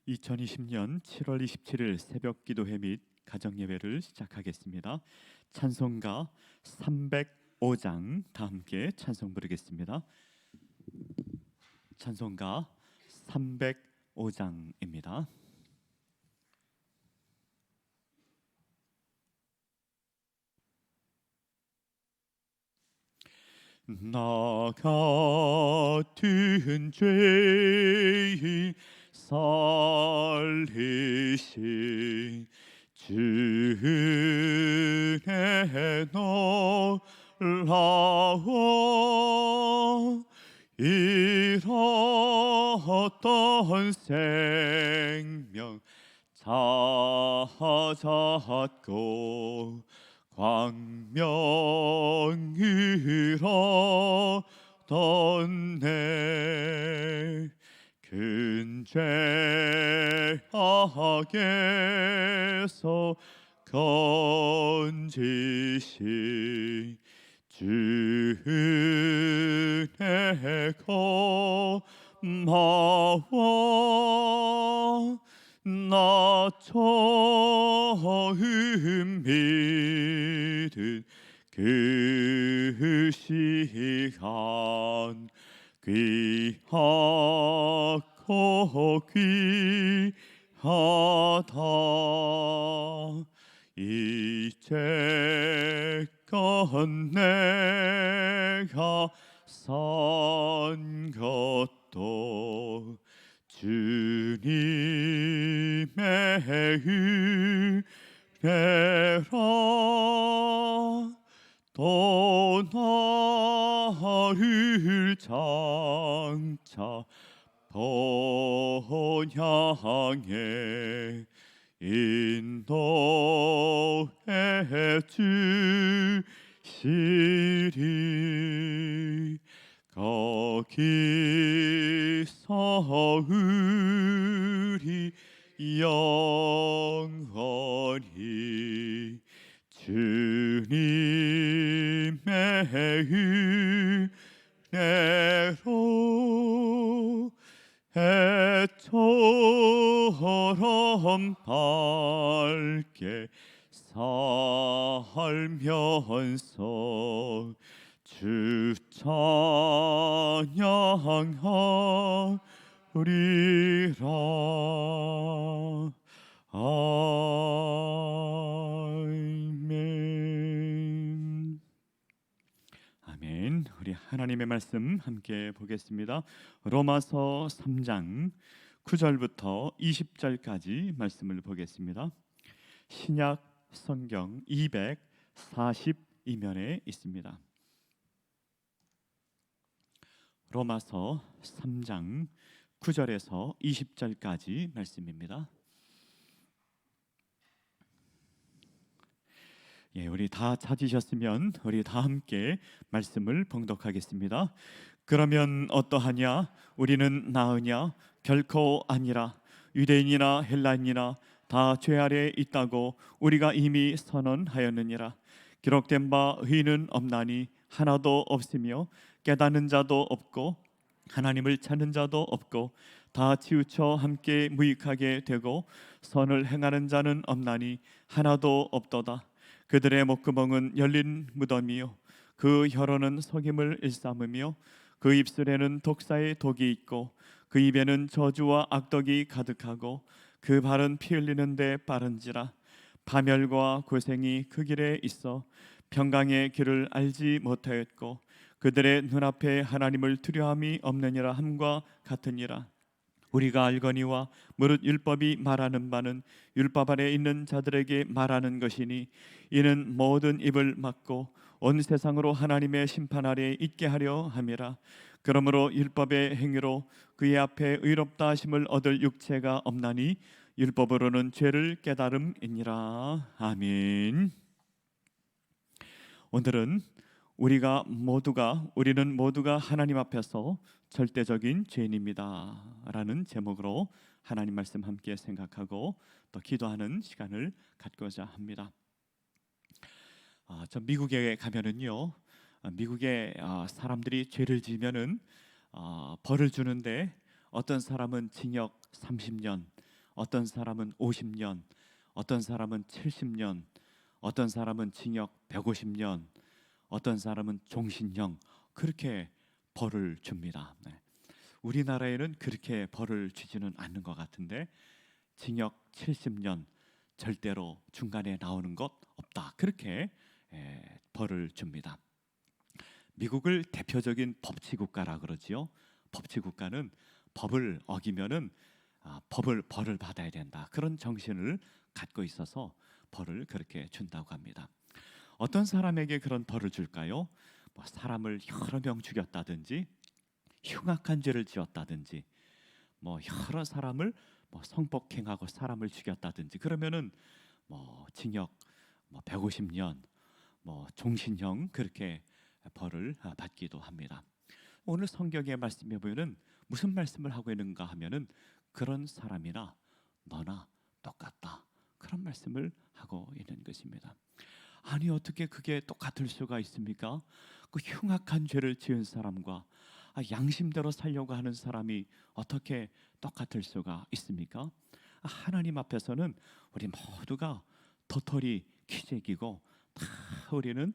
2020년 7월 27일 새벽 기도회 및 가정 예배를 시작하겠습니다. 찬송가 305장 다 함께 찬송 부르겠습니다. 찬송가 305장입니다. 나 같은 죄인 살리신 주의 놀라워 잃었던 생명 찾았고 광명을 얻었네. 큰 죄악에서 건지신 주의 고마워. 나 처음 믿은 그 시간 귀하고 귀하다. 이제껏 내가 산 것도 주님의 은혜라. 또 나를 장차 본향에 인도해 주시리. 거기서 우리 영원히 주님의 은혜로 해처럼 밝게 살면서 주 찬양하리라. 아멘. 아멘. 우리 하나님의 말씀 함께 보겠습니다. 로마서 3장 9절부터 20절까지 말씀을 보겠습니다. 신약 성경 242면에 있습니다. 로마서 3장 9절에서 20절까지 말씀입니다. 예, 우리 다 찾으셨으면 우리 다 함께 말씀을 봉독하겠습니다. 그러면 어떠하냐? 우리는 나으냐? 결코 아니라. 유대인이나 헬라인이나 다 죄 아래 있다고 우리가 이미 선언하였느니라. 기록된 바 의인은 없나니 하나도 없으며 깨닫는 자도 없고 하나님을 찾는 자도 없고 다 치우쳐 함께 무익하게 되고 선을 행하는 자는 없나니 하나도 없도다. 그들의 목구멍은 열린 무덤이요 그 혀로는 속임을 일삼으며 그 입술에는 독사의 독이 있고 그 입에는 저주와 악독이 가득하고 그 발은 피 흘리는 데 빠른지라. 파멸과 고생이 그 길에 있어 평강의 길을 알지 못하였고 그들의 눈앞에 하나님을 두려움이 없느니라 함과 같으니라. 우리가 알거니와 무릇 율법이 말하는 바는 율법 아래 있는 자들에게 말하는 것이니 이는 모든 입을 막고 온 세상으로 하나님의 심판 아래 있게 하려 함이라. 그러므로 율법의 행위로 그의 앞에 의롭다 하심을 얻을 육체가 없나니 율법으로는 죄를 깨달음이니라. 아멘. 오늘은 우리는 모두가 하나님 앞에서 절대적인 죄인입니다 라는 제목으로 하나님 말씀 함께 생각하고 또 기도하는 시간을 갖고자 합니다. 저 미국에 가면은요, 미국에 사람들이 죄를 지으면은 벌을 주는데 어떤 사람은 징역 30년, 어떤 사람은 50년, 어떤 사람은 70년, 어떤 사람은 징역 150년, 어떤 사람은 종신형, 그렇게 벌을 줍니다. 네. 우리나라에는 그렇게 벌을 주지는 않는 것 같은데, 징역 70년, 절대로 중간에 나오는 것 없다, 그렇게 벌을 줍니다. 미국을 대표적인 법치국가라 그러지요. 법치국가는 법을 어기면은 벌을 받아야 된다, 그런 정신을 갖고 있어서 벌을 그렇게 준다고 합니다. 어떤 사람에게 그런 벌을 줄까요? 뭐 사람을 여러 명 죽였다든지, 흉악한 죄를 지었다든지, 뭐 여러 사람을 뭐 성폭행하고 사람을 죽였다든지, 그러면은 뭐 징역 150년, 뭐 종신형, 그렇게 벌을 받기도 합니다. 오늘 성경의 말씀에 보면은 무슨 말씀을 하고 있는가 하면은, 그런 사람이나 너나 똑같다, 그런 말씀을 하고 있는 것입니다. 아니, 어떻게 그게 똑같을 수가 있습니까? 그 흉악한 죄를 지은 사람과 양심대로 살려고 하는 사람이 어떻게 똑같을 수가 있습니까? 하나님 앞에서는 우리 모두가 도토리 키재기고 다 우리는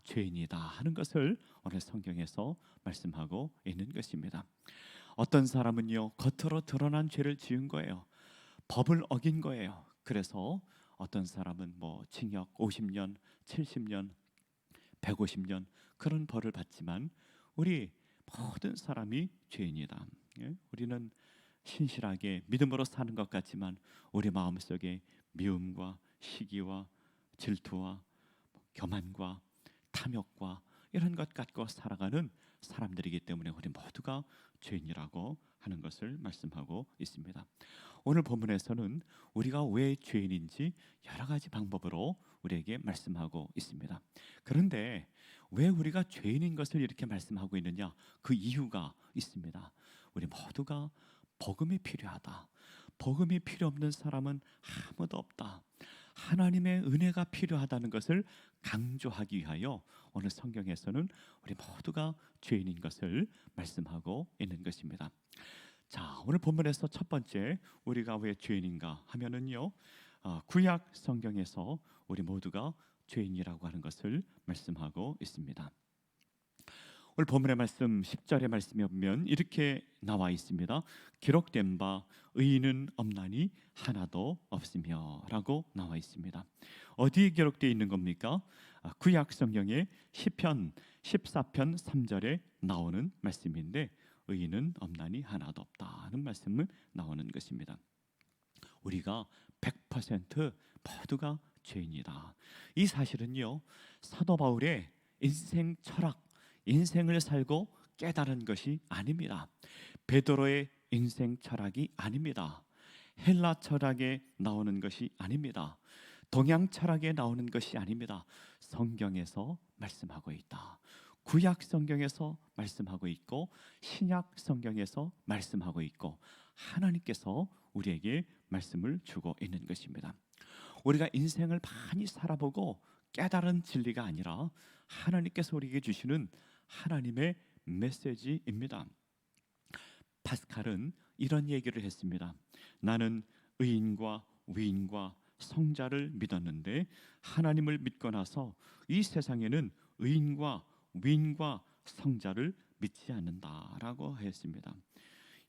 죄인이다 하는 것을 오늘 성경에서 말씀하고 있는 것입니다. 어떤 사람은요, 겉으로 드러난 죄를 지은 거예요. 법을 어긴 거예요. 그래서 어떤 사람은 뭐 징역 50년, 70년, 150년, 그런 벌을 받지만 우리 모든 사람이 죄인이다. 예? 우리는 신실하게 믿음으로 사는 것 같지만 우리 마음속에 미움과 시기와 질투와 교만과 탐욕과 이런 것 갖고 살아가는 사람들이기 때문에 우리 모두가 죄인이라고 하는 것을 말씀하고 있습니다. 오늘 본문에서는 우리가 왜 죄인인지 여러 가지 방법으로 우리에게 말씀하고 있습니다. 그런데 왜 우리가 죄인인 것을 이렇게 말씀하고 있느냐? 그 이유가 있습니다. 우리 모두가 복음이 필요하다. 복음이 필요 없는 사람은 아무도 없다. 하나님의 은혜가 필요하다는 것을 강조하기 위하여 오늘 성경에서는 우리 모두가 죄인인 것을 말씀하고 있는 것입니다. 자, 오늘 본문에서 첫 번째 우리가 왜 죄인인가 하면은요, 구약 성경에서 우리 모두가 죄인이라고 하는 것을 말씀하고 있습니다. 오늘 본문의 말씀 10절의 말씀에 보면 이렇게 나와 있습니다. 기록된 바 의인은 없나니 하나도 없으며 라고 나와 있습니다. 어디에 기록되어 있는 겁니까? 구약 성경의 시편 14편 3절에 나오는 말씀인데, 의인은 없나니 하나도 없다는 말씀은 나오는 것입니다. 우리가 100% 모두가 죄인이다. 이 사실은요, 사도 바울의 인생 철학, 인생을 살고 깨달은 것이 아닙니다. 베드로의 인생 철학이 아닙니다. 헬라 철학에 나오는 것이 아닙니다. 동양 철학에 나오는 것이 아닙니다. 성경에서 말씀하고 있다. 구약 성경에서 말씀하고 있고 신약 성경에서 말씀하고 있고 하나님께서 우리에게 말씀을 주고 있는 것입니다. 우리가 인생을 많이 살아보고 깨달은 진리가 아니라 하나님께서 우리에게 주시는 하나님의 메시지입니다. 파스칼은 이런 얘기를 했습니다. 나는 의인과 위인과 성자를 믿었는데 하나님을 믿고 나서 이 세상에는 의인과 위인과 성자를 믿지 않는다라고 했습니다.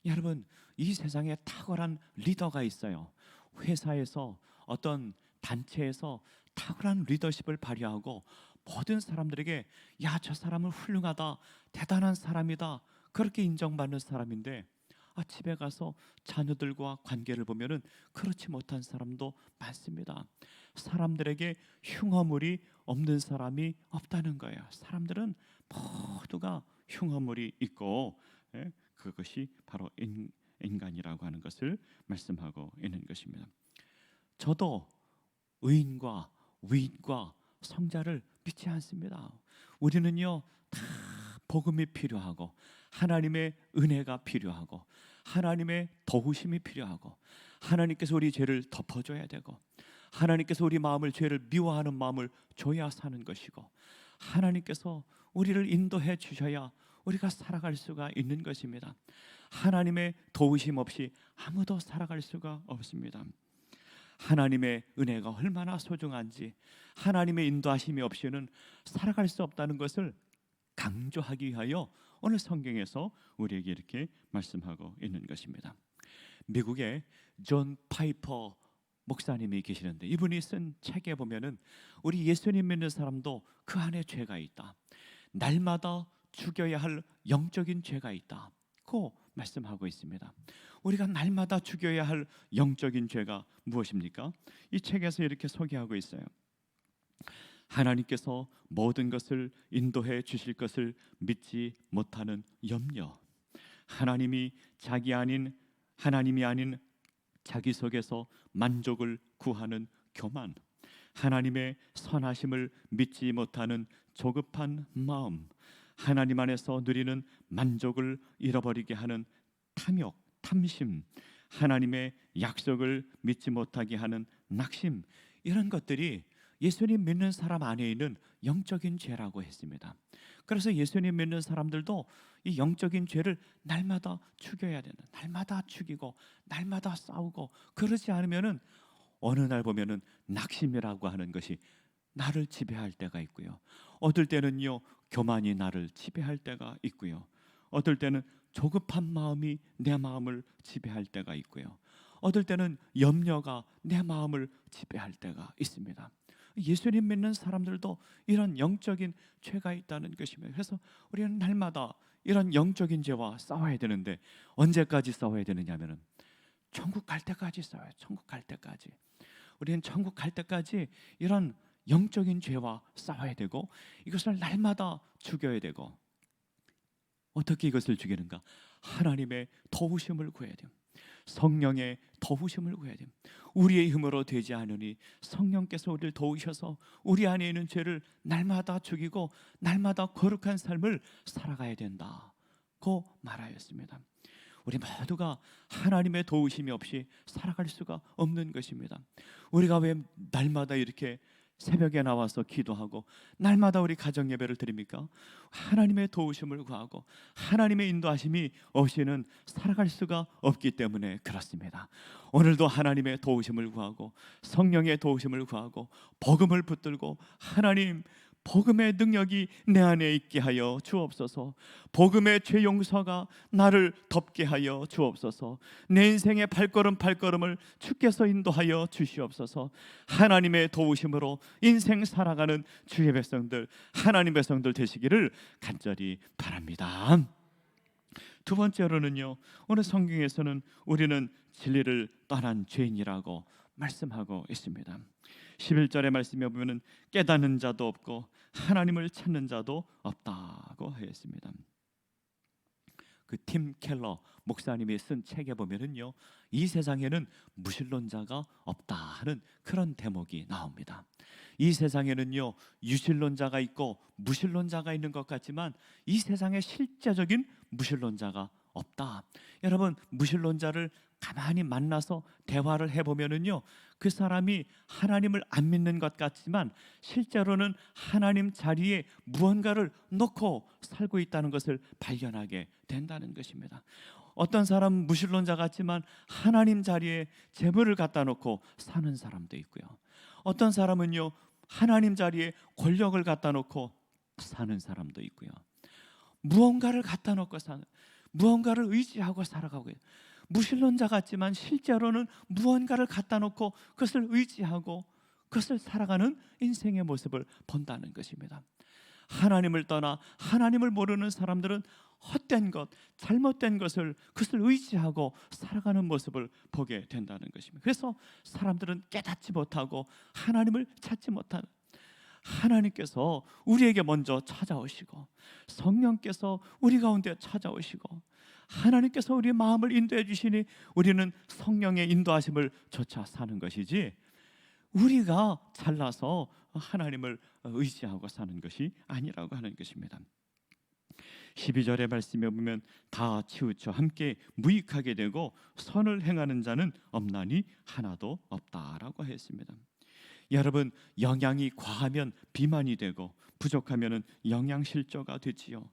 여러분, 이 세상에 탁월한 리더가 있어요. 회사에서 어떤 단체에서 탁월한 리더십을 발휘하고 모든 사람들에게 야, 저 사람은 훌륭하다, 대단한 사람이다, 그렇게 인정받는 사람인데 집에 가서 자녀들과 관계를 보면은 그렇지 못한 사람도 많습니다. 사람들에게 흉어물이 없는 사람이 없다는 거예요. 사람들은 모두가 흉어물이 있고, 그것이 바로 인간이라고 하는 것을 말씀하고 있는 것입니다. 저도 의인과 위인과 성자를 믿지 않습니다. 우리는요, 다 복음이 필요하고 하나님의 은혜가 필요하고 하나님의 도우심이 필요하고 하나님께서 우리 죄를 덮어줘야 되고 하나님께서 우리 마음을, 죄를 미워하는 마음을 줘야 사는 것이고 하나님께서 우리를 인도해 주셔야 우리가 살아갈 수가 있는 것입니다. 하나님의 도우심 없이 아무도 살아갈 수가 없습니다. 하나님의 은혜가 얼마나 소중한지, 하나님의 인도하심이 없이는 살아갈 수 없다는 것을 강조하기 위하여 오늘 성경에서 우리에게 이렇게 말씀하고 있는 것입니다. 미국의 존 파이퍼 목사님이 계시는데, 이분이 쓴 책에 보면은 우리 예수님 믿는 사람도 그 안에 죄가 있다, 날마다 죽여야 할 영적인 죄가 있다고 말씀하고 있습니다. 우리가 날마다 죽여야 할 영적인 죄가 무엇입니까? 이 책에서 이렇게 소개하고 있어요. 하나님께서 모든 것을 인도해 주실 것을 믿지 못하는 염려, 하나님이 하나님이 아닌 자기 속에서 만족을 구하는 교만, 하나님의 선하심을 믿지 못하는 조급한 마음, 하나님 안에서 누리는 만족을 잃어버리게 하는 탐욕, 탐심, 하나님의 약속을 믿지 못하게 하는 낙심, 이런 것들이 예수님 믿는 사람 안에 있는 영적인 죄라고 했습니다. 그래서 예수님 믿는 사람들도 이 영적인 죄를 날마다 죽여야 되는, 날마다 죽이고 날마다 싸우고, 그러지 않으면은 어느 날 보면은 낙심이라고 하는 것이 나를 지배할 때가 있고요, 어떨 때는요 교만이 나를 지배할 때가 있고요, 어떨 때는 조급한 마음이 내 마음을 지배할 때가 있고요, 어떨 때는 염려가 내 마음을 지배할 때가 있습니다. 예수님 믿는 사람들도 이런 영적인 죄가 있다는 것입니다. 그래서 우리는 날마다 이런 영적인 죄와 싸워야 되는데, 언제까지 싸워야 되느냐면은 천국 갈 때까지 싸워요. 천국 갈 때까지. 우리는 천국 갈 때까지 이런 영적인 죄와 싸워야 되고, 이것을 날마다 죽여야 되고, 어떻게 이것을 죽이는가? 하나님의 도우심을 구해야 돼요. 성령의 도우심을 구해야 됩니다. 우리의 힘으로 되지 않으니 성령께서 우리를 도우셔서 우리 안에 있는 죄를 날마다 죽이고 날마다 거룩한 삶을 살아가야 된다고 말하였습니다. 우리 모두가 하나님의 도우심이 없이 살아갈 수가 없는 것입니다. 우리가 왜 날마다 이렇게 새벽에 나와서 기도하고 날마다 우리 가정 예배를 드립니까? 하나님의 도우심을 구하고 하나님의 인도하심이 없이는 살아갈 수가 없기 때문에 그렇습니다. 오늘도 하나님의 도우심을 구하고 성령의 도우심을 구하고 복음을 붙들고, 하나님, 복음의 능력이 내 안에 있게 하여 주옵소서. 복음의 죄 용서가 나를 덮게 하여 주옵소서. 내 인생의 발걸음을 주께서 인도하여 주시옵소서. 하나님의 도우심으로 인생 살아가는 주의 백성들, 하나님 백성들 되시기를 간절히 바랍니다. 두 번째로는요, 오늘 성경에서는 우리는 진리를 떠난 죄인이라고 말씀하고 있습니다. 11절의 말씀에 보면 깨닫는 자도 없고 하나님을 찾는 자도 없다고 하였습니다. 그 팀 켈러 목사님이 쓴 책에 보면은요, 이 세상에는 무신론자가 없다 하는 그런 대목이 나옵니다. 이 세상에는요 유신론자가 있고 무신론자가 있는 것 같지만 이 세상에 실제적인 무신론자가 없다. 여러분, 무신론자를 가만히 만나서 대화를 해보면은요, 그 사람이 하나님을 안 믿는 것 같지만 실제로는 하나님 자리에 무언가를 놓고 살고 있다는 것을 발견하게 된다는 것입니다. 어떤 사람은 무신론자 같지만 하나님 자리에 재물을 갖다 놓고 사는 사람도 있고요, 어떤 사람은요 하나님 자리에 권력을 갖다 놓고 사는 사람도 있고요, 무언가를 갖다 놓고 사는, 무언가를 의지하고 살아가고, 무신론자 같지만 실제로는 무언가를 갖다 놓고 그것을 의지하고 그것을 살아가는 인생의 모습을 본다는 것입니다. 하나님을 떠나 하나님을 모르는 사람들은 헛된 것, 잘못된 것을, 그것을 의지하고 살아가는 모습을 보게 된다는 것입니다. 그래서 사람들은 깨닫지 못하고 하나님을 찾지 못하는, 하나님께서 우리에게 먼저 찾아오시고 성령께서 우리 가운데 찾아오시고 하나님께서 우리의 마음을 인도해 주시니 우리는 성령의 인도하심을 쫓아 사는 것이지, 우리가 잘나서 하나님을 의지하고 사는 것이 아니라고 하는 것입니다. 12절의 말씀에 보면 다 치우쳐 함께 무익하게 되고 선을 행하는 자는 없나니 하나도 없다라고 했습니다. 여러분, 영양이 과하면 비만이 되고 부족하면 영양실조가 되지요.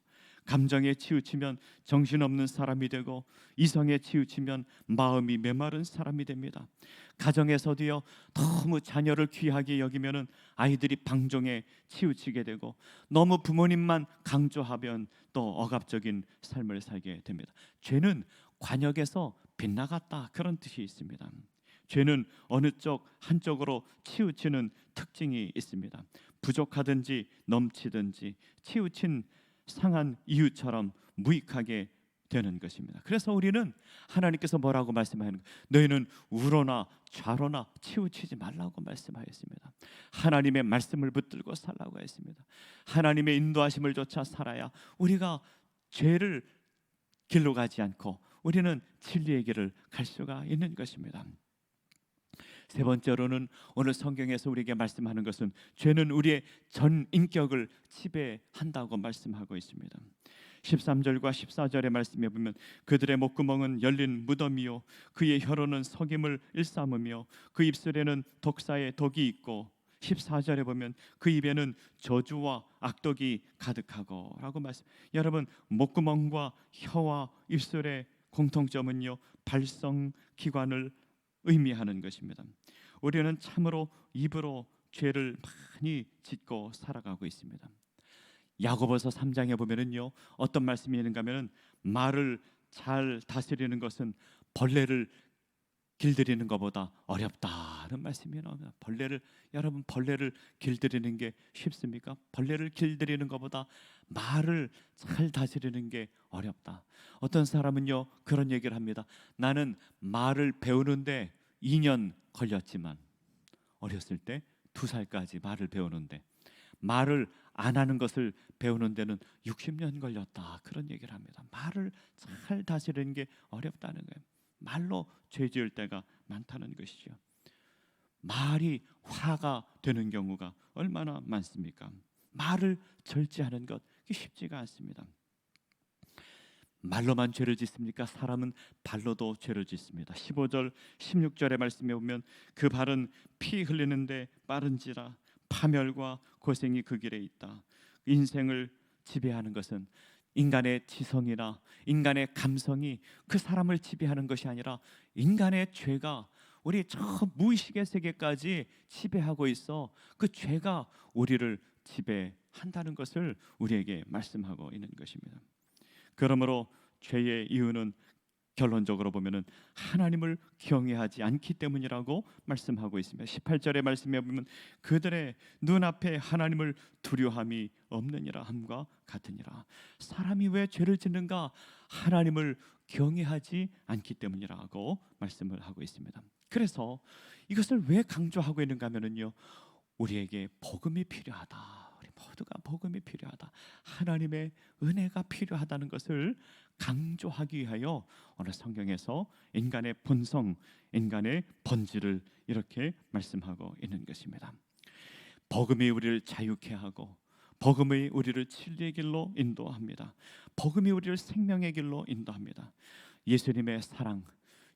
감정에 치우치면 정신없는 사람이 되고, 이성에 치우치면 마음이 메마른 사람이 됩니다. 가정에서도요, 너무 자녀를 귀하게 여기면은 아이들이 방종에 치우치게 되고, 너무 부모님만 강조하면 또 억압적인 삶을 살게 됩니다. 죄는 관역에서 빗나갔다, 그런 뜻이 있습니다. 죄는 어느 쪽 한쪽으로 치우치는 특징이 있습니다. 부족하든지 넘치든지 치우친 상한 이유처럼 무익하게 되는 것입니다. 그래서 우리는 하나님께서 뭐라고 말씀하는 거예요? 너희는 우로나 좌로나 치우치지 말라고 말씀하였습니다. 하나님의 말씀을 붙들고 살라고 했습니다. 하나님의 인도하심을 쫓아 살아야 우리가 죄를 길로 가지 않고 우리는 진리의 길을 갈 수가 있는 것입니다. 세 번째로는 오늘 성경에서 우리에게 말씀하는 것은 죄는 우리의 전 인격을 지배한다고 말씀하고 있습니다. 13절과 14절의 말씀에 보면 그들의 목구멍은 열린 무덤이요 그의 혀로는 석임을 일삼으며 그 입술에는 독사의 독이 있고, 14절에 보면 그 입에는 저주와 악독이 가득하고 라고 말씀. 여러분, 목구멍과 혀와 입술의 공통점은요, 발성기관을 의미하는 것입니다. 우리는 참으로 입으로 죄를 많이 짓고 살아가고 있습니다. 야고보서 3장에 보면은요, 어떤 말씀이 있는가 하면은 말을 잘 다스리는 것은 벌레를 길들이는 것보다 어렵다는 말씀이 나옵니다. 여러분, 벌레를 길들이는 게 쉽습니까? 벌레를 길들이는 것보다 말을 잘 다스리는 게 어렵다. 어떤 사람은요, 그런 얘기를 합니다. 나는 말을 배우는데 2년 걸렸지만, 어렸을 때 2살까지 말을 배우는데 말을 안 하는 것을 배우는 데는 60년 걸렸다, 그런 얘기를 합니다. 말을 잘 다스리는 게 어렵다는 거예요. 말로 죄 지을 때가 많다는 것이죠. 말이 화가 되는 경우가 얼마나 많습니까? 말을 절제하는 것, 그게 쉽지가 않습니다. 말로만 죄를 짓습니까? 사람은 발로도 죄를 짓습니다. 15절 16절의 말씀에 보면 그 발은 피 흘리는데 빠른지라 파멸과 고생이 그 길에 있다. 인생을 지배하는 것은 인간의 지성이나 인간의 감성이 그 사람을 지배하는 것이 아니라 인간의 죄가 우리 저 무의식의 세계까지 지배하고 있어 그 죄가 우리를 지배한다는 것을 우리에게 말씀하고 있는 것입니다. 그러므로 죄의 이유는 결론적으로 보면은 하나님을 경외하지 않기 때문이라고 말씀하고 있습니다. 18절의 말씀에 보면 그들의 눈앞에 하나님을 두려움이 없느니라 함과 같으니라. 사람이 왜 죄를 짓는가? 하나님을 경외하지 않기 때문이라고 말씀을 하고 있습니다. 그래서 이것을 왜 강조하고 있는가 하면은요, 우리에게 복음이 필요하다. 우리 모두가 복음이 필요하다. 하나님의 은혜가 필요하다는 것을 강조하기 위하여 오늘 성경에서 인간의 본성, 인간의 본질을 이렇게 말씀하고 있는 것입니다. 복음이 우리를 자유케 하고 복음이 우리를 진리의 길로 인도합니다. 복음이 우리를 생명의 길로 인도합니다. 예수님의 사랑,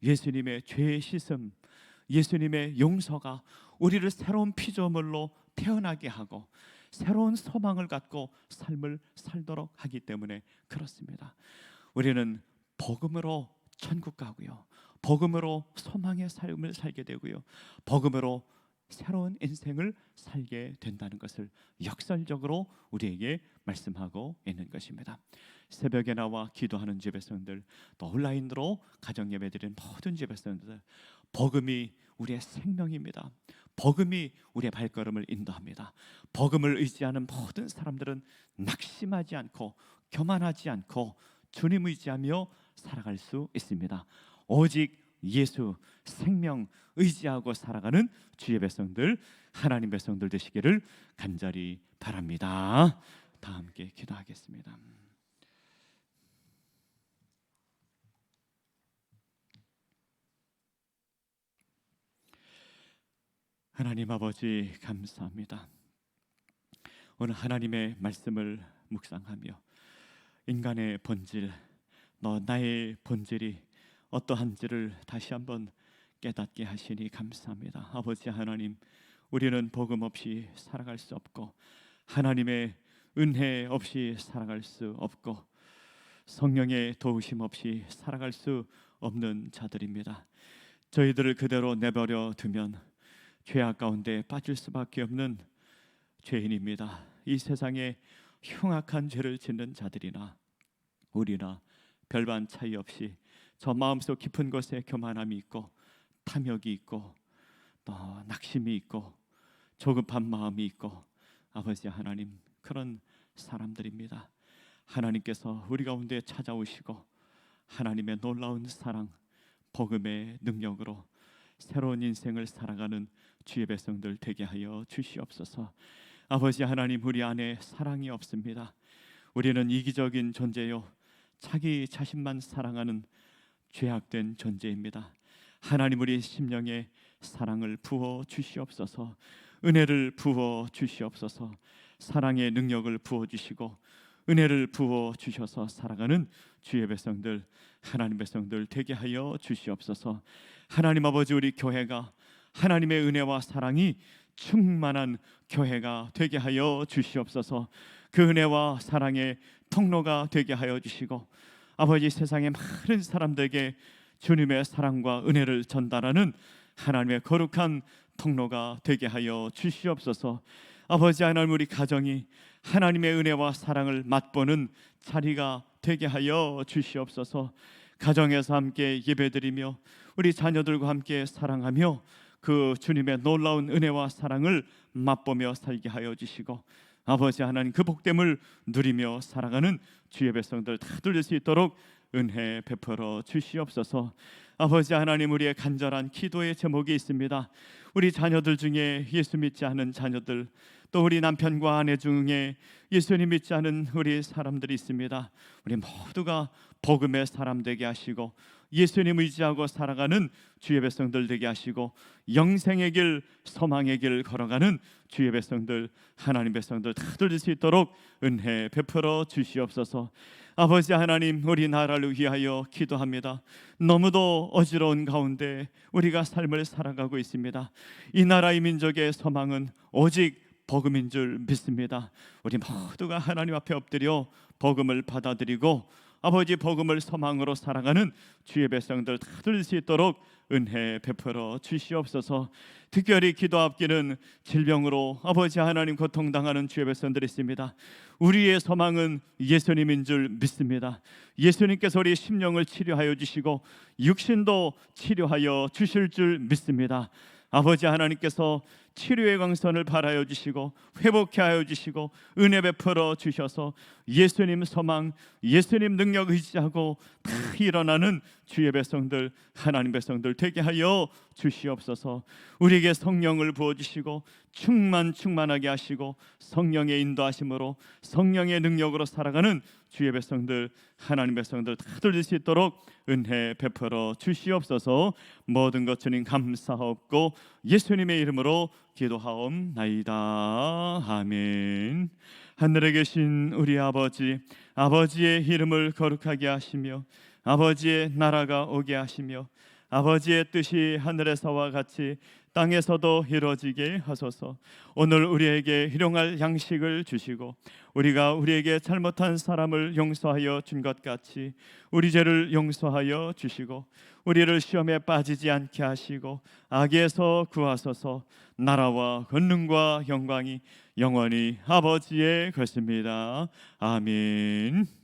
예수님의 죄의 씻음, 예수님의 용서가 우리를 새로운 피조물로 태어나게 하고 새로운 소망을 갖고 삶을 살도록 하기 때문에 그렇습니다. 우리는 복음으로 천국 가고요, 복음으로 소망의 삶을 살게 되고요, 복음으로 새로운 인생을 살게 된다는 것을 역설적으로 우리에게 말씀하고 있는 것입니다. 새벽에 나와 기도하는 지배성들, 또 온라인으로 가정 예배드리는 모든 지배성들, 복음이 우리의 생명입니다. 복음이 우리의 발걸음을 인도합니다. 복음을 의지하는 모든 사람들은 낙심하지 않고 교만하지 않고 주님 의지하며 살아갈 수 있습니다. 오직 예수 생명 의지하고 살아가는 주의 백성들, 하나님 백성들 되시기를 간절히 바랍니다. 다 함께 기도하겠습니다. 하나님 아버지, 감사합니다. 오늘 하나님의 말씀을 묵상하며 인간의 본질, 나의 본질이 어떠한지를 다시 한번 깨닫게 하시니 감사합니다. 아버지 하나님, 우리는 복음 없이 살아갈 수 없고 하나님의 은혜 없이 살아갈 수 없고 성령의 도우심 없이 살아갈 수 없는 자들입니다. 저희들을 그대로 내버려 두면 죄악 가운데 빠질 수밖에 없는 죄인입니다. 이 세상에 흉악한 죄를 짓는 자들이나 우리나 별반 차이 없이 저 마음속 깊은 곳에 교만함이 있고 탐욕이 있고 또 낙심이 있고 조급한 마음이 있고 아버지 하나님, 그런 사람들입니다. 하나님께서 우리 가운데 찾아오시고 하나님의 놀라운 사랑, 복음의 능력으로 새로운 인생을 살아가는 주의 백성들 되게 하여 주시옵소서. 아버지 하나님, 우리 안에 사랑이 없습니다. 우리는 이기적인 존재요, 자기 자신만 사랑하는 죄악된 존재입니다. 하나님, 우리 심령에 사랑을 부어 주시옵소서. 은혜를 부어 주시옵소서. 사랑의 능력을 부어 주시고 은혜를 부어 주셔서 살아가는 주의 백성들, 하나님 백성들 되게 하여 주시옵소서. 하나님 아버지, 우리 교회가 하나님의 은혜와 사랑이 충만한 교회가 되게 하여 주시옵소서. 그 은혜와 사랑의 통로가 되게 하여 주시고 아버지, 세상의 많은 사람들에게 주님의 사랑과 은혜를 전달하는 하나님의 거룩한 통로가 되게 하여 주시옵소서. 아버지 하나님, 우리 가정이 하나님의 은혜와 사랑을 맛보는 자리가 되게 하여 주시옵소서. 가정에서 함께 예배드리며 우리 자녀들과 함께 사랑하며 그 주님의 놀라운 은혜와 사랑을 맛보며 살게 하여 주시고 아버지 하나님, 그 복됨을 누리며 살아가는 주의 백성들 다 누릴 수 있도록 은혜 베풀어 주시옵소서. 아버지 하나님, 우리의 간절한 기도의 제목이 있습니다. 우리 자녀들 중에 예수 믿지 않은 자녀들, 또 우리 남편과 아내 중에 예수님 믿지 않은 우리 사람들이 있습니다. 우리 모두가 복음의 사람 되게 하시고 예수님 의지하고 살아가는 주의 백성들 되게 하시고 영생의 길, 소망의 길 걸어가는 주의 백성들, 하나님 백성들 다 누릴 수 있도록 은혜 베풀어 주시옵소서. 아버지 하나님, 우리 나라를 위하여 기도합니다. 너무도 어지러운 가운데 우리가 삶을 살아가고 있습니다. 이 나라의 민족의 소망은 오직 복음인 줄 믿습니다. 우리 모두가 하나님 앞에 엎드려 복음을 받아들이고 아버지 복음을 소망으로 살아가는 주의 백성들 다 누릴 수 있도록 은혜 베풀어 주시옵소서. 특별히 기도 앞기는 질병으로 아버지 하나님 고통당하는 주의 백성들이 있습니다. 우리의 소망은 예수님인 줄 믿습니다. 예수님께서 우리 심령을 치료하여 주시고 육신도 치료하여 주실 줄 믿습니다. 아버지 하나님께서 치료의 광선을 발하여 주시고 회복해 하여 주시고 은혜 베풀어 주셔서 예수님 소망, 예수님 능력 의지하고 다 일어나는 주의 백성들, 하나님 백성들 되게 하여 주시옵소서. 우리에게 성령을 부어주시고 충만하게 하시고 성령의 인도하심으로 성령의 능력으로 살아가는 주의 백성들, 하나님 백성들 다 누릴 수 있도록 은혜 베풀어 주시옵소서. 모든 것 주님 감사하옵고 예수님의 이름으로 기도하옵나이다. 아멘. 하늘에 계신 우리 아버지, 아버지의 이름을 거룩하게 하시며 아버지의 나라가 오게 하시며 아버지의 뜻이 하늘에서와 같이 땅에서도 이루어지게 하소서. 오늘 우리에게 일용할 양식을 주시고 우리가 우리에게 잘못한 사람을 용서하여 준 것 같이 우리 죄를 용서하여 주시고 우리를 시험에 빠지지 않게 하시고 악에서 구하소서. 나라와 권능과 영광이 영원히 아버지의 것입니다. 아멘.